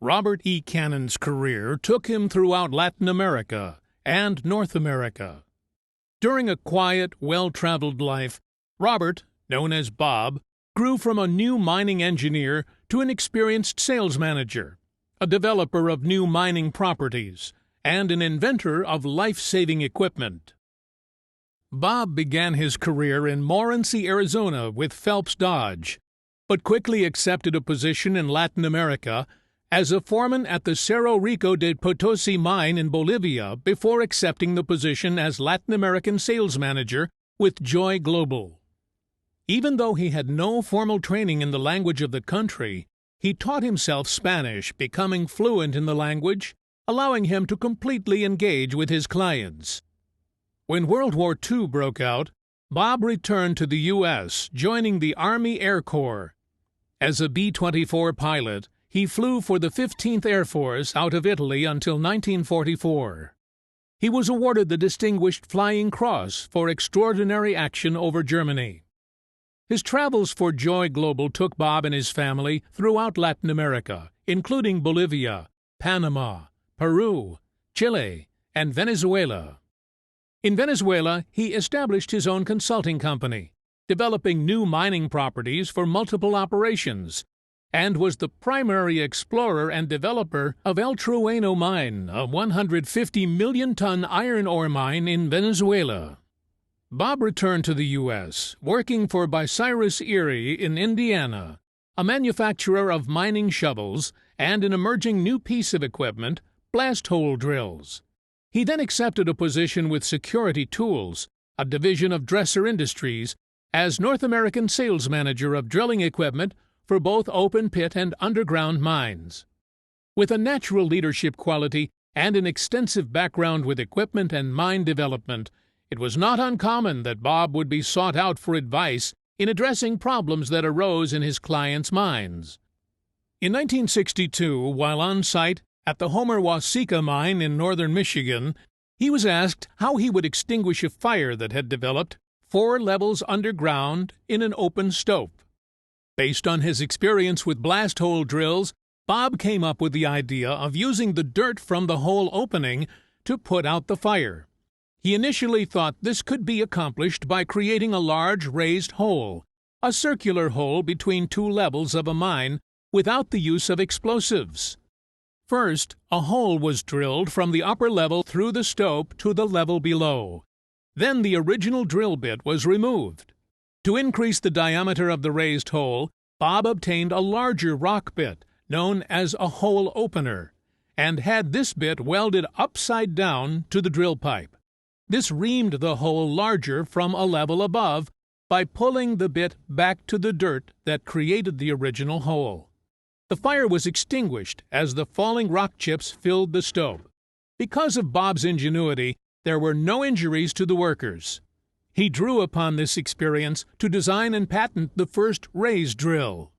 Robert E. Cannon's career took him throughout Latin America and North America. During a quiet, well-traveled life, Robert, known as Bob, grew from a new mining engineer to an experienced sales manager, a developer of new mining properties, and an inventor of life-saving equipment. Bob began his career in Morenci, Arizona with Phelps Dodge, but quickly accepted a position in Latin America as a foreman at the Cerro Rico de Potosi mine in Bolivia before accepting the position as Latin American sales manager with Joy Global. Even though he had no formal training in the language of the country, he taught himself Spanish, becoming fluent in the language, allowing him to completely engage with his clients. When World War II broke out, Bob returned to the U.S., joining the Army Air Corps. As a B-24 pilot, he flew for the 15th Air Force out of Italy until 1944. He was awarded the Distinguished Flying Cross for extraordinary action over Germany. His travels for Joy Global took Bob and his family throughout Latin America, including Bolivia, Panama, Peru, Chile, and Venezuela. In Venezuela, he established his own consulting company, developing new mining properties for multiple operations, and was the primary explorer and developer of El Trueno mine, a 150 million-ton iron ore mine in Venezuela. Bob returned to the U.S., working for Bucyrus Erie in Indiana, a manufacturer of mining shovels and an emerging new piece of equipment, blast hole drills. He then accepted a position with Security Tools, a division of Dresser Industries, as North American sales manager of drilling equipment for both open pit and underground mines. With a natural leadership quality and an extensive background with equipment and mine development, it was not uncommon that Bob would be sought out for advice in addressing problems that arose in his clients' mines. In 1962, while on site at the Homer Waseca mine in northern Michigan, he was asked how he would extinguish a fire that had developed 4 levels underground in an open stope. Based on his experience with blast hole drills, Bob came up with the idea of using the dirt from the hole opening to put out the fire. He initially thought this could be accomplished by creating a large raised hole, a circular hole between 2 levels of a mine, without the use of explosives. First, a hole was drilled from the upper level through the stope to the level below. Then the original drill bit was removed. To increase the diameter of the raised hole, Bob obtained a larger rock bit, known as a hole opener, and had this bit welded upside down to the drill pipe. This reamed the hole larger from a level above by pulling the bit back to the dirt that created the original hole. The fire was extinguished as the falling rock chips filled the stope. Because of Bob's ingenuity, there were no injuries to the workers. He drew upon this experience to design and patent the first raise drill.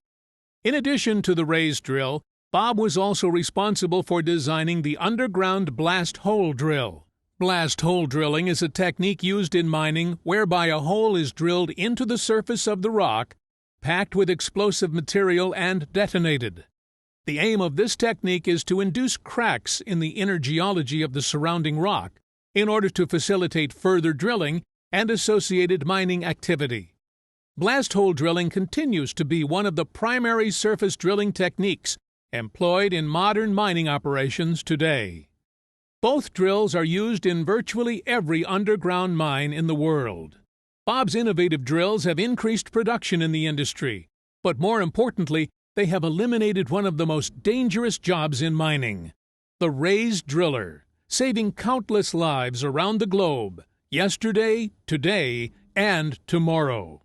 In addition to the raise drill, Bob was also responsible for designing the underground blast hole drill. Blast hole drilling is a technique used in mining whereby a hole is drilled into the surface of the rock, packed with explosive material, and detonated. The aim of this technique is to induce cracks in the inner geology of the surrounding rock in order to facilitate further drilling and associated mining activity. Blast hole drilling continues to be one of the primary surface drilling techniques employed in modern mining operations today. Both drills are used in virtually every underground mine in the world. Bob's innovative drills have increased production in the industry, but more importantly, they have eliminated one of the most dangerous jobs in mining, the raised driller, saving countless lives around the globe, yesterday, today, and tomorrow.